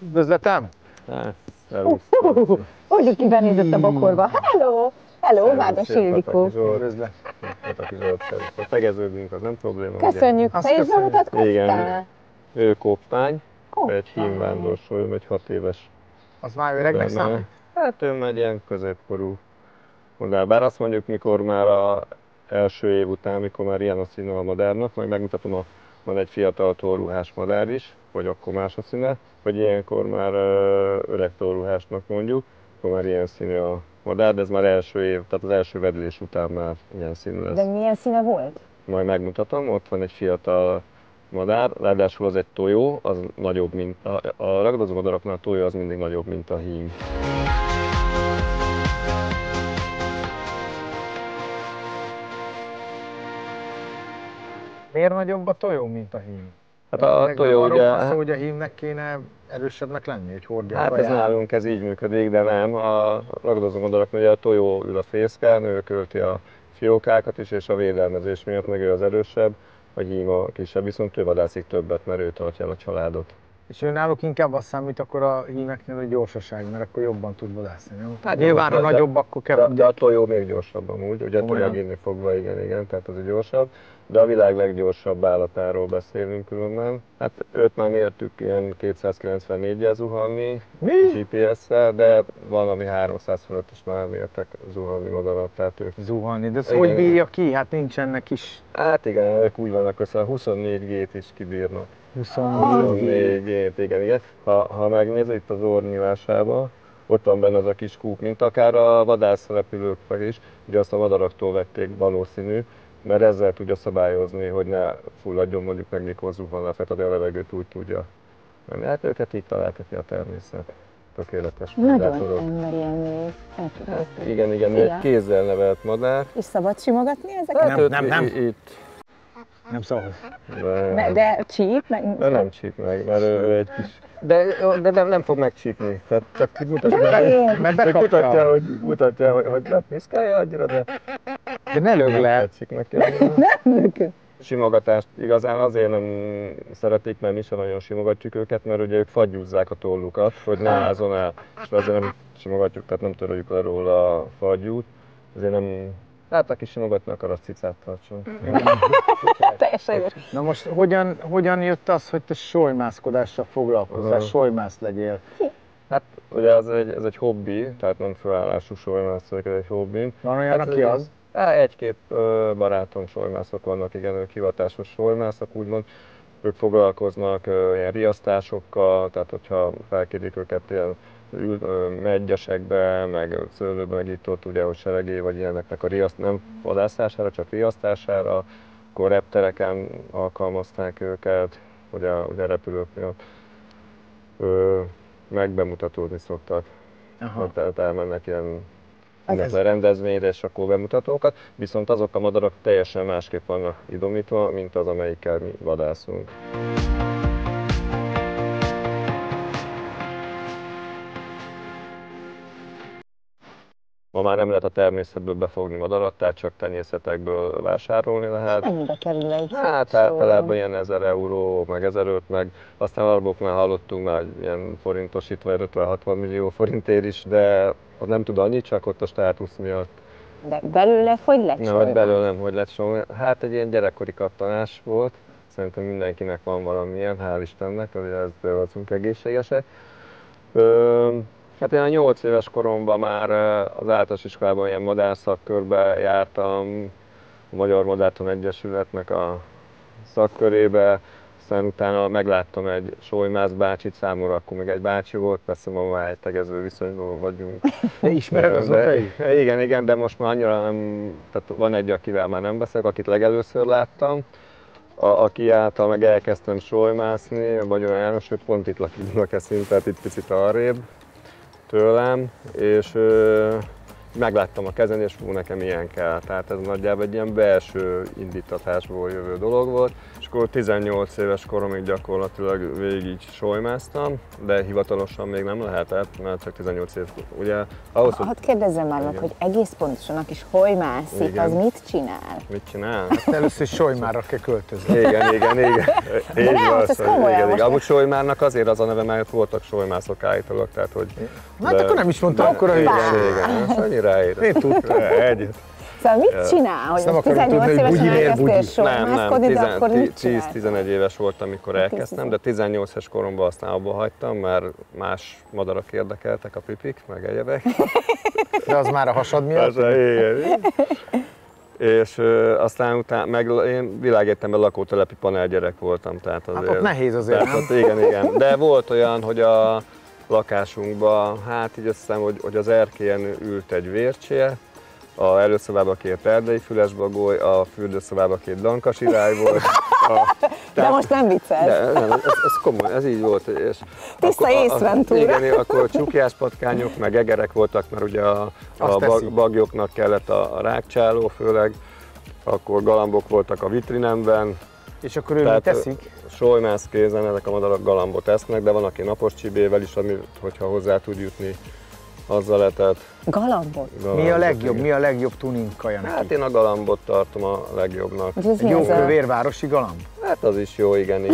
Üdvözletem! Úgy ki benézett a bokorba. Hello! Hello, Várdas Ildikó. Üdvözlet! Tegeződünk, az nem probléma. Köszönjük, te is bemutatkoztál? Igen. Ő Koppány, egy hímvándorsoló, egy 6 éves. Az már öregnek számít? Hát ő már ilyen középkorú modell. Bár azt mondjuk, mikor már az első év után, mikor már ilyen a színe a madárnak, majd megmutatom, van egy fiatal tollruhás madár is, vagy akkor más a színe, vagy ilyenkor már öreg tollruhásnak mondjuk, akkor már ilyen színű a madár, de ez már első év, tehát az első vedlés után már ilyen színű lesz. De milyen színe volt? Majd megmutatom, ott van egy fiatal madár, ráadásul az egy tojó, az nagyobb, mint a ragadozó madaraknál a tojó az mindig nagyobb, mint a hím. Miért nagyobb a tojó, mint a hím? Hát a tojó ugye... Arról hogy a hímnek kéne erősebbnek lenni, hogy hordja Hát a ez nálunk ez így működik, de nem. A ragadozó madaraknál ugye a tojó ül a fészken, ő költi a fiókákat is, és a védelmezés miatt meg ő az erősebb, a hím a kisebb, viszont ő vadászik többet, mert ő tartja el a családot. És ő náluk inkább azt számít akkor a hímeknél a gyorsaság, mert akkor jobban tud vadászni, jó? Hát nyilván a nagyobb akkor kell. De a tojó még gyorsabb amúgy, ugye tojagénni fogva, igen, tehát az gyorsabb. De a világ leggyorsabb állatáról beszélünk különben. Hát őt már mértük ilyen 294-jel zuhanni, GPS-szel, de valami 300 fölött is már mértek zuhanni madarat, tehát ők... Zuhanni, de ez hogy bírja ki? Hát nincsenek is. Hát igen, ők úgy vannak össze, 24 G-t is kibírnak. 24 G-t, igen. Ha megnézed itt az orrnyílásába, ott van benne az a kis kúp, mint akár a vadászrepülőknek is, ugye azt a madaraktól vették valószínű, mert ezzel tudja szabályozni, hogy ne fulladjon mondjuk meg, mikor zuhan lefelé, a levegőt úgy tudja. Hát őket így találta ki a természet. Tökéletes Nagyon emberi emlék. Igen, egy kézzel nevelt madár. És szabad simogatni ezeket? Hát nem. Itt. Nem szabad. De csíp? De nem csíp meg, mert ő egy kis... De nem fog megcsípni, tehát csak mutatja, hogy nem piszkálja annyira, de ne lög le. Simogatást igazán azért nem szeretik, mert mi sem nagyon simogatjuk őket, mert ugye ők fagyúzzák a tollukat, hogy ne ázzon el, és azért nem simogatjuk, tehát nem töröljük le róla a fagyút, azért nem... Hát aki simogatni akar, az cicát tartson. Teljesen jó. Na most hogyan jött az, hogy te solymászkodással foglalkozzál, solymász legyél? Hát ugye ez egy hobbi, tehát nem főállású solymász, ez egy hobbi. Van olyan, aki az? Egy-két barátom solymászok vannak, igen, ők hivatásos solymászok, úgymond. Ők foglalkoznak ilyen riasztásokkal, tehát hogyha felkérik őket ilyen megyesekbe, meg szőlőbe, meg itt ott ugye, hogy seregé vagy ilyeneknek a nem vadászására, csak riasztására, akkor reptereken alkalmazták őket, ugye repülők miatt. Meg bemutatódni szoktak. Tehát elmennek ilyen rendezvényre, és akkor bemutatókat, viszont azok a madarak teljesen másképp vannak idomítva, mint az, amelyikkel mi vadászunk. Ma már nem lehet a természetből befogni madarat, tehát csak tenyészetekből vásárolni lehet. Mennyibe kerül egy Hát általában ilyen 1000 euró, meg 1500, meg aztán alapoknál hallottunk már ilyen forintosítva 50-60 millió forintért is, de az nem tud annyit, csak ott a státusz miatt. De belőle hogy lett solymász? Vagy belőle nem, hogy lett solymász. Hát egy ilyen gyerekkori kattanás volt. Szerintem mindenkinek van valamilyen, hál' Istennek, azért ezt voltunk egészségesek. Hát én a 8 éves koromban már az általános iskolában ilyen madárszakkörbe jártam, a Magyar Madártan Egyesületnek a szakkörébe, aztán utána megláttam egy solymász bácsit, számomra akkor még egy bácsi volt, persze ma már egy tegező viszonyban vagyunk. De ismered azóta is? Igen, de most már annyira nem, tehát van egy, akivel már nem beszélek, akit legelőször láttam, aki által meg elkezdtem solymászni, Bagyona János, ő pont itt lakik Dunakeszin, tehát itt picit arrébb tőlem, és megláttam a kezen, és nekem ilyen kell. Tehát ez nagyjából egy ilyen belső indítatásból jövő dolog volt. És akkor 18 éves koromig gyakorlatilag végig így solymáztam, de hivatalosan még nem lehetett, mert csak 18 év. Ugye, ahhoz, Hadd kérdezzem már meg, hogy egész pontosan, aki solymászik, Igen. az mit csinál? mit csinál? Először is Solymára kell költözni. Igen. Így nem, van, most ez komolyan, most Amúgy solymárnak azért az a neve, mert voltak solymászok állítólag, tehát hogy... Hát akkor nem is mondtam, akkor a igen, hülyeség. annyira Én tudtam. Egyet. Szóval mit csinál, hogy nem most akarom 18 tudni, hogy évesen bugyi miért elkezdtél bugyi. solymászkodni, de akkor mit csinál? 10-11 éves voltam, amikor elkezdtem, de 18 es koromban aztán abba hagytam, mert más madarak érdekeltek, a pipik, meg egyebek. De az már a hasad miatt? Igen. És aztán utána, meg én világegyetemben lakótelepi panelgyerek voltam, tehát azért... Hát ott nehéz azért, tehát nem? ott, igen. De volt olyan, hogy a lakásunkban, hát így azt hiszem, hogy az erkélyen ült egy vércsél, a előszobában 2 erdei fülesbagoly, a fürdőszobában 2 dankasirály volt. De most nem viccelsz. Nem, ez komoly, ez így volt. És Tiszta észventúra. Igen, akkor csukjáspatkányok, meg egerek voltak, mert ugye a bagyoknak kellett a rákcsáló főleg, akkor galambok voltak a vitrinemben. És akkor ő mit teszik? Solymász kézen ezek a madarak galambot esznek, de van, aki napos csibével is, ami, hogyha hozzá tud jutni, azzal lehetett. Galambot? Mi a legjobb tuning kaja neki? Hát én a galambot tartom a legjobbnak. Egy jó kövérvárosi galamb? Hát az is jó, igen.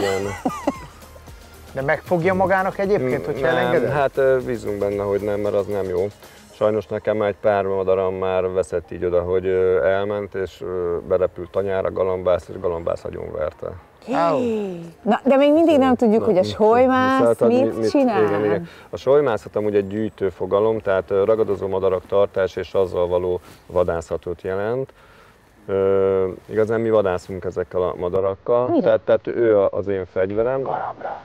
De megfogja magának egyébként, hogyha elengeded? Hát bízunk benne, hogy nem, mert az nem jó. Sajnos nekem egy pár madaram már veszett így oda, hogy elment, és berepült tanyára galambász, és galambász agyonverte. Na, de még mindig nem tudjuk, hogy a solymász mit csinál. Igen. A solymászat amúgy egy gyűjtő fogalom, tehát ragadozó madarak tartás és azzal való vadászatot jelent. Igazán mi vadászunk ezekkel a madarakkal, tehát ő az én fegyverem. Galambra.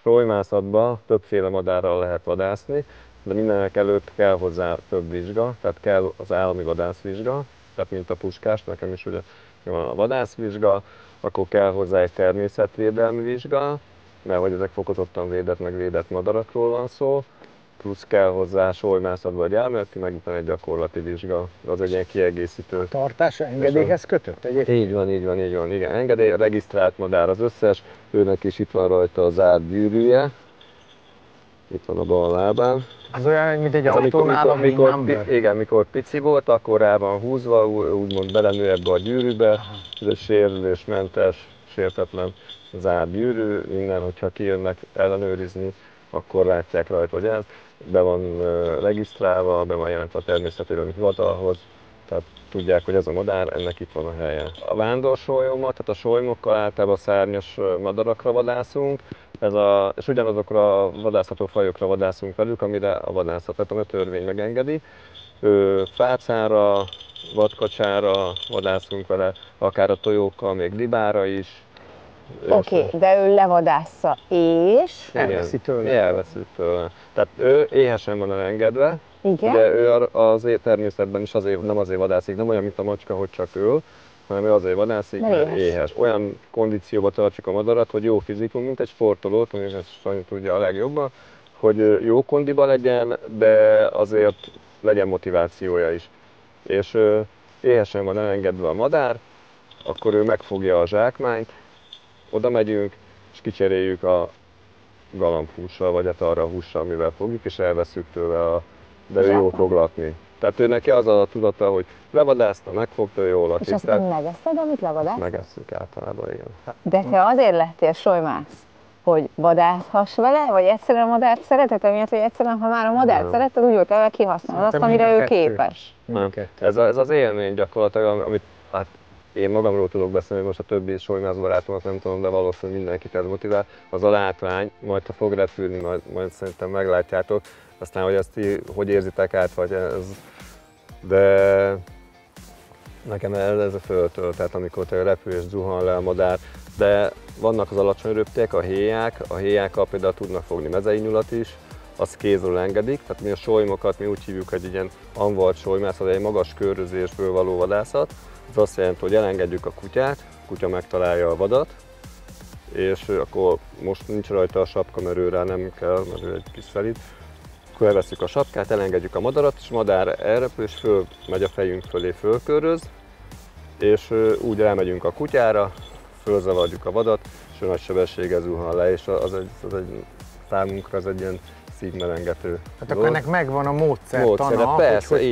Solymászatban többféle madárral lehet vadászni, de mindenek előtt kell hozzá több vizsga, tehát kell az állami vadászvizsga, tehát mint a puskás, nekem is ugye van a vadászvizsga, akkor kell hozzá egy természetvédelmi vizsga, mert hogy ezek fokozottan védett, meg védett madarakról van szó, plusz kell hozzá solymászatban egy elméleti, meg utána egy gyakorlati vizsga, az egy ilyen kiegészítő. Tartása engedélyhez kötött egyébként? Így van, igen. Engedély, regisztrált madár az összes, őnek is itt van rajta a zárt gyűrűje, itt van a bal lábán. Az olyan, mint egy autónál, mikor pici volt, akkor rá van húzva, úgymond belenő ebbe a gyűrűbe, ez egy sérülésmentes, sértetlen zárt gyűrű, innen, hogyha kijönnek ellenőrizni, akkor látják rajta, hogy ez be van regisztrálva, be van jelentve a természetvédelmi hivatalhoz, tehát tudják, hogy ez a madár, ennek itt van a helye. A vándorsolyomat, tehát a solymokkal általában szárnyas madarakra vadászunk, és ugyanazokra a vadászható fajokra vadászunk velük, amire a vadászatot a törvény megengedi. Fácára, vadkacsára vadászunk vele, akár a tojókkal, még libára is. Oké, de ő levadásza és... Elveszi tőle. Elveszi tőle. Tehát ő éhesen van elengedve, Igen? de ő az természetben is nem azért vadászik, nem olyan, mint a macska, hogy csak öl, hanem ő azért vadászik, mert éhes. Olyan kondícióba tartjuk a madarat, hogy jó fizikum, mint egy sportolót, mondjuk ezt Sanyi tudja a legjobban, hogy jó kondiba legyen, de azért legyen motivációja is. És éhesen van elengedve a madár, akkor ő megfogja a zsákmányt, oda megyünk, és kicseréljük a galambhússal, vagy hát arra a hússal, amivel fogjuk, és elveszünk tőle, de ő jól fog lakni. Tehát ő neki az a tudata, hogy levadászta, megfogta, jól lakik. És azt megeszed, amit levadász? Megesszük általában, igen. De te azért lettél solymász, hogy vadászhass vele, vagy egyszerűen a madárt szereted, amiatt, hogy egyszerűen, ha már a madárt szereted, úgy volt vele kihasználod azt, amire ő képes. Nem. Ez az élmény gyakorlatilag, amit hát én magamról tudok beszélni, most a többi solymász barátomat nem tudom, de valószínűleg mindenkit ez motivál. Az a látvány, majd ha fog repülni, majd szerintem meglátjátok. Aztán, hogy ezt hogy érzitek át, vagy ez de nekem ez a földtől, tehát amikor repül és zuhan le a madár, de vannak az alacsony röpték, a héjákkal például tudnak fogni mezei nyulat is, azt kézről engedik, tehát mi a solymokat mi úgy hívjuk, hogy egy ilyen anvalt solymászat, egy magas körözésből való vadászat. Ez azt jelenti, hogy elengedjük a kutyát, a kutya megtalálja a vadat, és akkor most nincs rajta a sapka, mert ő rá nem kell, mert ő egy kis szelíd. Akkor elveszünk a sapkát, elengedjük a madarat, és a madár elrepül, és fölmegy a fejünk fölé, fölköröz, és úgy rámegyünk a kutyára, fölzavarjuk a vadat, és nagy sebességgel zuhan le, és az egy számunkra ez egy ilyen szívmelengető. Hát akkor ennek megvan a módszertana, persze, hogy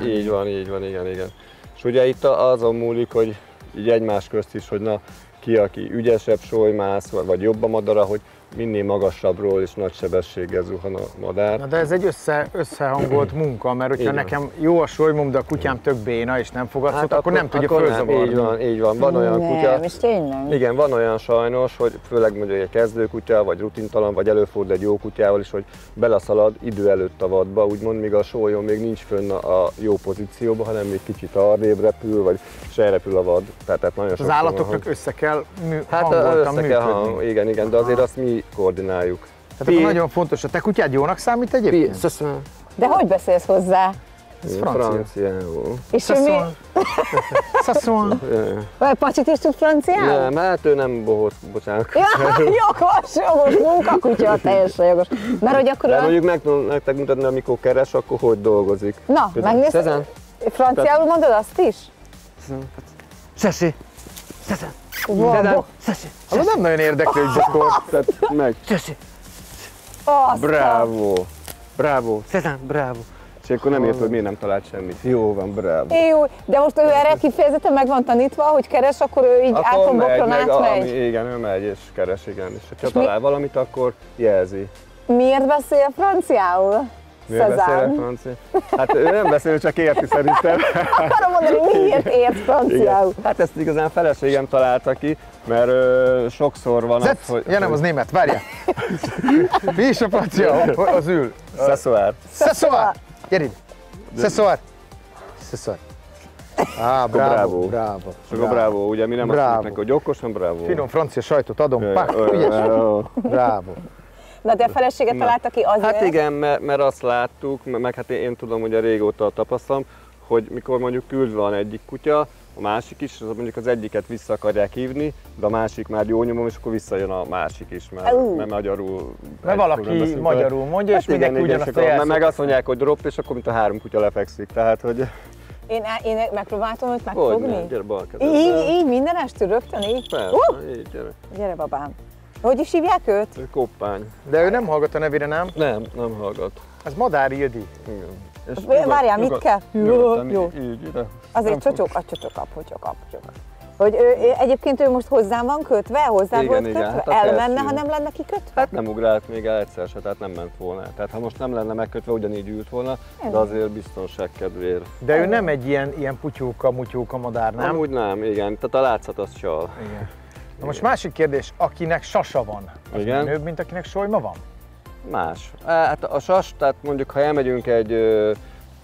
így van, igen. És ugye itt azon múlik, hogy így egymás közt is, hogy na, ki aki ügyesebb solymász, vagy jobb a madara, hogy minél magasabbról és nagy sebességgel zuhan a madár. Na de ez egy összehangolt munka, mert hogyha nekem jó a solymom, de a kutyám tök béna és nem fogadsz, hát akkor nem tudja fölzavarni. Így van. Van olyan kutya. És tényleg? Igen, van olyan sajnos, hogy főleg mondjuk egy kezdőkutya, vagy rutintalan, vagy előfordul egy jó kutyával is, hogy beleszalad idő előtt a vadba, úgymond, míg a sólyom még nincs fönn a jó pozícióban, hanem még kicsit arrébb repül, vagy se repül a vad. Tehát nagyon az állatoknak össze kell igen, de azért azt mi koordináljuk. Tehát akkor nagyon fontos, a te kutyád jónak számít egyébként? De hogy beszélsz hozzá? Ez franciául. És ő mi? Szaszon. Pacsit is tud franciául? Nem, hát ő nem bohóc, bocsánat. Ja, jogos munkakutya, teljesen jogos. Mert hogy akkor... De mondjuk meg tudom nektek mutatni, amikor keres, akkor hogy dolgozik. Na, megnézd. Franciául mondod azt is? Sessi. Wow. Az nem nagyon érdekli, hogy bokor. Meg. Bravo. Cezanne, bravo. És akkor nem ért, hogy miért nem talált semmit. Jó van, bravo. Jó, de most ő erre kifejezetten meg van tanítva, hogy keres, akkor ő így áton bokron átmegy. Igen, ő megy és keres, igen. És ha talál valamit, akkor jelzi. Miért beszél franciául? Miért beszél francia? Hát ő nem beszél, csak érti szerintem. Akarom mondani, miért ért franciául? Igen. Hát ezt igazán feleségem találta ki, mert sokszor van az, hogy... Ja nem, az német, várjál! Mi is a francia? Az ül. Szesszóár. Szesszóár! Gyere ide! Szesszóár! Szesszóár! Bravo. Csak a bravo, ugye mi nem azt mondjuk neki, hogy okos, hanem bravo. Finom francia sajtot adom, ügyes! Bravo! Na de a feleséget találta ki azért? Hát igen, mert azt láttuk, meg hát én tudom, hogy régóta tapasztalom, hogy mikor mondjuk küldve van egyik kutya, a másik is, az mondjuk az egyiket vissza akarják hívni, de a másik már jó nyomom, és akkor visszajön a másik is, mert magyarul... Mert valaki magyarul mondja, és mindenki ugyanazt a jelszót. Meg azt mondják, hogy drop, és akkor mint a 3 kutya lefekszik, tehát hogy... Én megpróbáltam őt megfogni? Gyere bal kezed. Így mindenestől rögtön így? Persze, így gyere. Gyere babám. Hogy is hívják őt? Koppány. De ő nem hallgat a nevére, nem? Nem hallgat. Ez Madár Ildi. Igen. Várjál, mit kell? Jó. Így, ide. Azért csocsok, Hogy egyébként ő most hozzám van kötve? Hozzá volt kötve? Hát elmenne, ha nem lenne kikötve? Hát nem ugrált még el egyszer se, tehát nem ment volna. Tehát ha most nem lenne megkötve, ugyanígy ült volna, de azért biztonság kedvéért. De ő nem egy ilyen putyóka madár, nem? Amúgy nem, igen. Tehát a látszat az csal. Igen. Na most másik kérdés, akinek sasa van, az nőbb, mint akinek solyma van? Más. Hát a sas, tehát mondjuk ha elmegyünk egy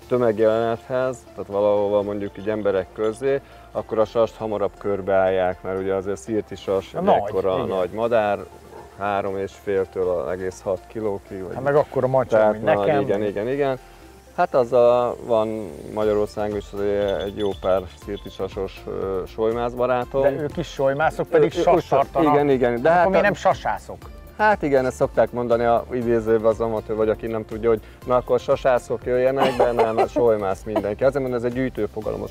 tömegjelenethez, tehát valahova mondjuk így emberek közé, akkor a sast hamarabb körbeállják, mert ugye azért szirti sas egy ekkora nagy madár, 3,5-től egész 6 kilókig. Hát meg akkora macsa, mint nekem. Igen. Hát van Magyarországon is egy jó pár szirtisasos solymász barátom. De ők is solymászok, pedig sas tartanak. Igen. De hát akkor mi nem sasászok? Hát igen, ezt szokták mondani a idézőben az amatőr, vagy aki nem tudja, hogy na akkor sasászok jöjjenek, de nem, solymász mindenki. Azért mondom, ez egy gyűjtőfogalom a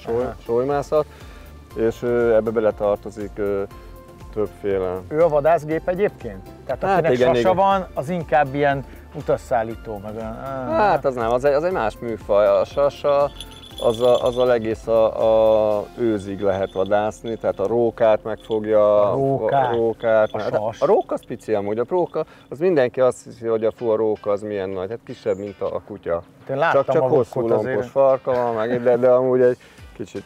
solymászat, és ebbe beletartozik többféle. Ő a vadászgép egyébként? Tehát akinek sasa van, az inkább ilyen utasszállító, meg Hát az nem, az egy más műfaj. A sasa az a egész a őzig lehet vadászni, tehát a rókát megfogja. A rókát. A róka az pici amúgy, a róka, az mindenki azt hiszi, hogy a róka az milyen nagy, hát kisebb, mint a kutya. Csak hosszú lombos farka van, de amúgy egy kicsit,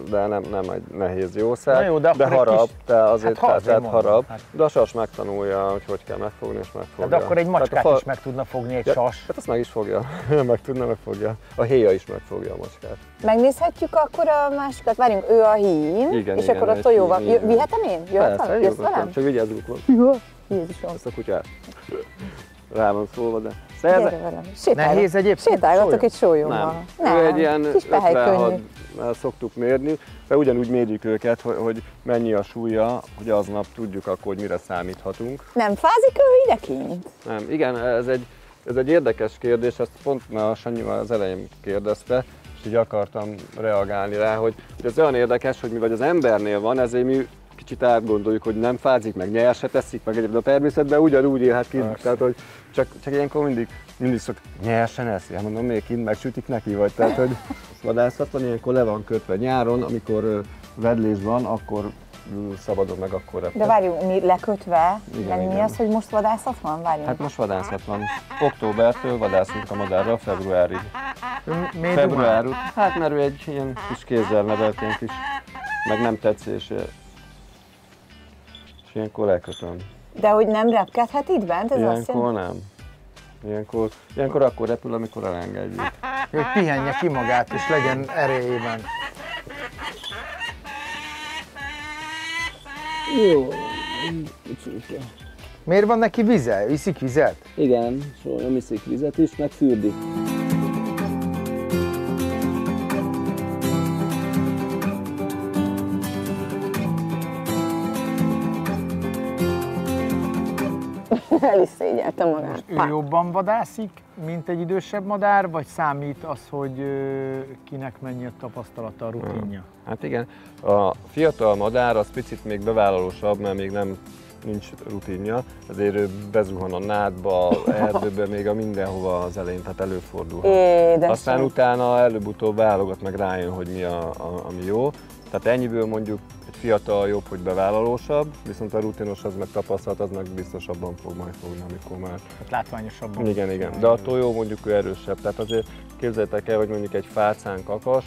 de nem egy nehéz jószág, jó, de harap, de azért tehát harap, hát. de a sas megtanulja, hogy kell megfogni, és megfogja. De akkor egy macskát is meg tudna fogni egy sas. Hát azt meg is fogja, megfogja. A héja is megfogja a macskát. Megnézhetjük akkor a másikat, várjunk, ő a hín, igen, és igen, akkor a tojóval. Hín. Vihetem én? Jössz velem? Csak vigyázzunk volt. Jézusom. Ezt a kutyát. Rá van szólva, de... Gyere velem. Nehéz egyébként? Sétálgatok itt sólyommal. Nem, ő egy ilyen kis pehelykönnyű. szoktuk mérni, de ugyanúgy mérjük őket, hogy mennyi a súlya, hogy aznap tudjuk akkor, hogy mire számíthatunk. Nem fázik ő idekint? Nem, igen, ez egy érdekes kérdés, ezt pont a Sanyi az elején kérdezte, és így akartam reagálni rá, hogy ez olyan érdekes, hogy mivel az embernél van, ezért mi kicsit átgondoljuk, hogy nem fázik, meg nyers se teszik, meg egyébként a természetben ugyanúgy élhet ki, tehát hogy csak ilyenkor mindig szok nyersen eszi, hát mondom, még kint megsütik neki, vagy tehát, hogy vadászatban ilyenkor le van kötve nyáron, amikor vedlés van, akkor szabadon meg akkor repül. De várjunk, mi lekötve, igen, mi az, hogy most vadászat van? Várjunk. Hát most vadászat van. Októbertől vadászunk a madárra februárig. Február? Hát mert ő egy ilyen kis kézzel nevelt, ilyen kis, meg nem tetszés. És ilyenkor lekötöm. De hogy nem repkedhet itt bent? Ez ilyenkor nem. Ilyenkor akkor repül, amikor elengedjük. Hogy pihenje ki magát és legyen erejében. Jó. Miért van neki vize? Iszik vizet? Igen, sólyom iszik vizet is, meg fürdik. El is szégyelte magát. Ő jobban vadászik, mint egy idősebb madár, vagy számít az, hogy kinek mennyi a tapasztalata, a rutinja? Hát igen, a fiatal madár az picit még bevállalósabb, mert még nincs rutinja, ezért ő bezuhan a nádba, erdőbe, még a mindenhova az elején, tehát előfordul. Aztán utána előbb-utóbb válogat, meg rájön, hogy mi ami jó. Tehát ennyiből mondjuk egy fiatal jobb, hogy bevállalósabb, viszont a rutinos az meg tapasztalat, az meg biztosabban fog majd fogni, amikor már... Hát látványosabban. Igen. De a tojó mondjuk ő erősebb, tehát azért képzeljétek el, hogy mondjuk egy fácán kakas,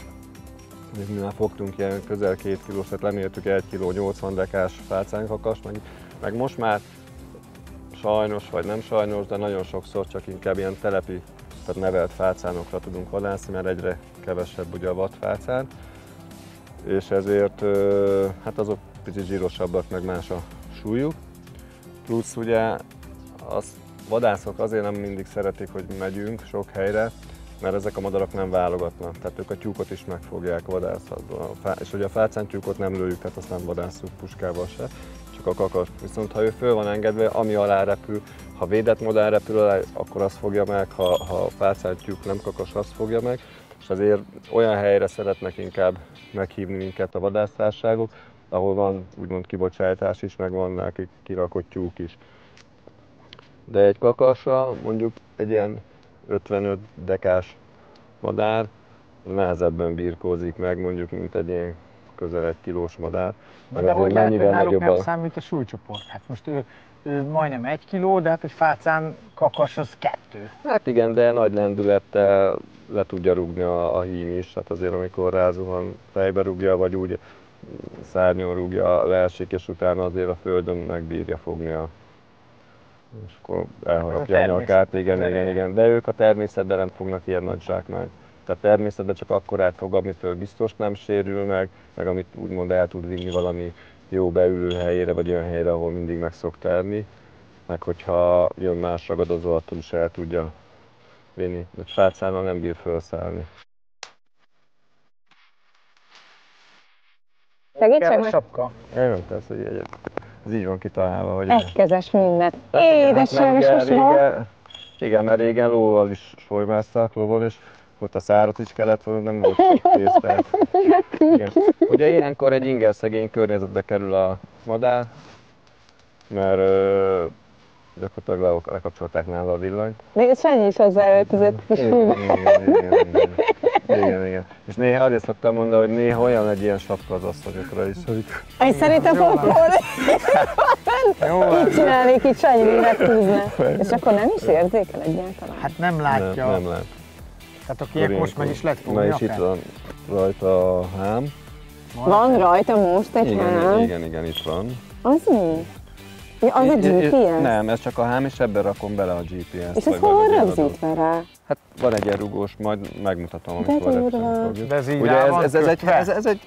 mi már fogtunk ilyen közel 2 kilós, tehát lemértük 1 kg 80 dekás fácán kakas, meg most már sajnos vagy nem sajnos, de nagyon sokszor csak inkább ilyen telepi, tehát nevelt fácánokra tudunk vadászni, mert egyre kevesebb ugye a vadfácán. És ezért hát azok picit zsírosabbak, meg más a súlyuk. Plusz ugye azt vadászok azért nem mindig szeretik, hogy megyünk sok helyre, mert ezek a madarak nem válogatnak, tehát ők a tyúkot is megfogják vadászatban. És ugye a fácántyúkot nem lőjük, tehát azt nem vadászunk puskával se, csak a kakas. Viszont ha ő föl van engedve, ami alá repül, ha védett madár repül alá, akkor azt fogja meg, ha fácántyúk nem kakas, azt fogja meg. És azért olyan helyre szeretnek inkább meghívni minket a vadásztárságok, ahol van úgymond kibocsátás is, meg van neki kirakott tyúk is. De egy kakasra mondjuk egy ilyen 55 dekás madár nehezebben birkózik meg, mondjuk, mint egy ilyen közel 1 kilós madár. De hogy lehet, hogy náluk nem számít a súlycsoport? Hát most ő majdnem 1 kiló, de hát egy fácán kakas az 2. Hát igen, de nagy lendülettel le tudja rúgni a hím is, hát azért amikor rázuhan, fejbe rúgja, vagy úgy szárnyon rúgja, leesik, és utána azért a földön megbírja fogni és akkor elharapja a nyakát, igen. De ők a természetben nem fognak ilyen nagy zsákmányt. Tehát természetben csak akkorát fog, amitől biztos nem sérül meg amit úgymond el tud vinni valami jó beülő helyére, vagy olyan helyre, ahol mindig meg szokta enni. Meg hogyha jön más ragadozó, attól is el tudja vinni. De fácánnal nem bír felszállni. Segítsek meg? Sapka. Nem tesz, hogy ez így van kitalálva, hogy... Egykezes minden. Édesem, igen, mert régen lóval is solymáztak, lóval, és ott a szárat is kellett volna, nem volt pénzt. Ugye ilyenkor egy ingerszegény környezetbe kerül a madár, mert gyakorlatilag lekapcsolták nála a villanyt. Még Sanyi is hozzáöltözött. Igen. És néha arra szoktam mondani, hogy néha olyan egy ilyen sapka az asszonyokra is, hogy... Én szerintem popcorn. Így csinálnék, így Sanyi mindent húzna. És akkor nem is érzékel egyáltalán? Hát nem látja. Nem lát. Tehát aki ilyenkor most meg is lehet fogni. Na és itt van rajta a hám. Van rajta most egy hám? Igen, itt van. Az mi? Ja, az a GPS? Nem, ez csak a hám, és ebben rakom bele a GPS-t. És ez hol van rögzítve rá? Hát van egy ilyen rugós, majd megmutatom, amikor repülni fogjuk. De ez így ugye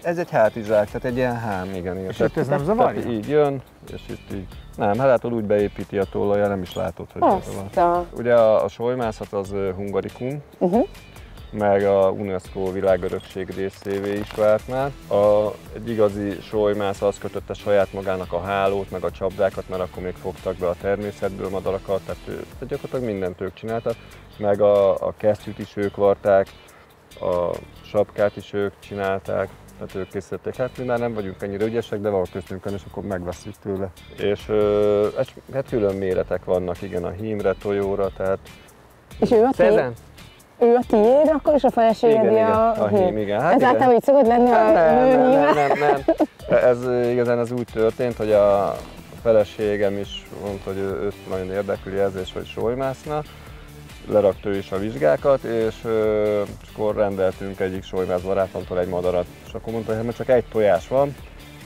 ez egy hátizsák, tehát egy ilyen hám, igen. És itt ez nem zavarja? Így jön, és itt így. Nem, hát látod, úgy beépíti a tollajjal, nem is látod, hogy van. Ugye a solymászat az hungarikum, meg a UNESCO világörökség részévé is vált már. Egy igazi solymász az kötötte saját magának a hálót, meg a csapdákat, mert akkor még fogtak be a természetből madarakat, tehát gyakorlatilag mindent ők csináltak. Meg a kesztyűt is ők varták, a sapkát is ők csinálták, tehát ők készítették. Hát mi már nem vagyunk ennyire ügyesek, de van köztünk, és akkor megveszik tőle. És hát külön méretek vannak, igen, a hímre, tojóra, tehát... És ő a tiéd? Ő a tiéd, akkor is a feleséged a hím, igen. Hát ez általában így szokott lenni a nő nem. Ez igazán az úgy történt, hogy a feleségem is mondta, hogy őt nagyon érdekli ez, és hogy solymászna. Lerakta ő is a vizsgákat, és akkor rendeltünk egyik solymász barátomtól egy madarat. És akkor mondta, hogy csak egy tojás van,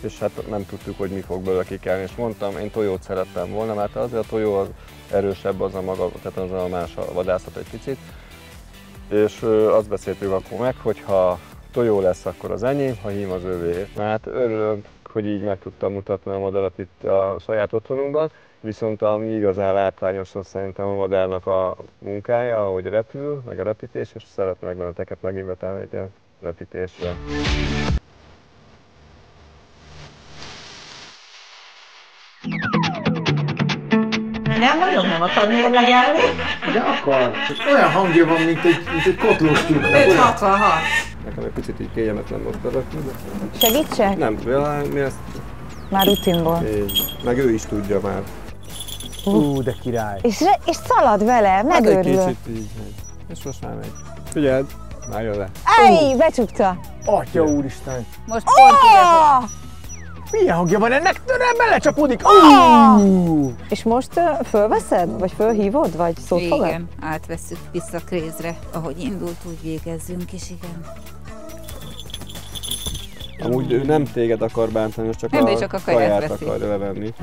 és hát nem tudtuk, hogy mi fog belőle kikelni. És mondtam, én tojót szerettem volna, mert azért a tojó az erősebb, az a maga, tehát az a más a vadászat egy picit. És azt beszéltük akkor meg, hogy ha tojó lesz, akkor az enyém, ha hím az övé. Hát örülök, hogy így meg tudtam mutatni a madarat itt a saját otthonunkban, viszont ami igazán látványos, az szerintem a madárnak a munkája, ahogy repül, meg a repítés, és szeretném meg benneteket meginvetálni egy a repítésre. Nem vagyok, nem akar mérlegelni? De akar, csak olyan hangja van, mint egy kotlós tyúk. 566. Nekem egy picit így kényelmetlen most berakni. Segítsek? Nem, mi ezt... Már rutinból. Meg ő is tudja már. De király. És szalad vele, megőrül. Hát egy kicsit így megy. És most már megy. Figyeld, már jön le. Ej, becsukta. Atya úristen. Most pont ide Milyen hangja van ennek? Nem belecsapódik. És most fölveszed? Vagy fölhívod? Vagy szót fogad? igen, átvesszük vissza Krézre. Ahogy indult, úgy végezzünk is, igen. Amúgy ő nem téged akar bántani, most csak Nem, a csak a kaját kaját veszi. akar levenni.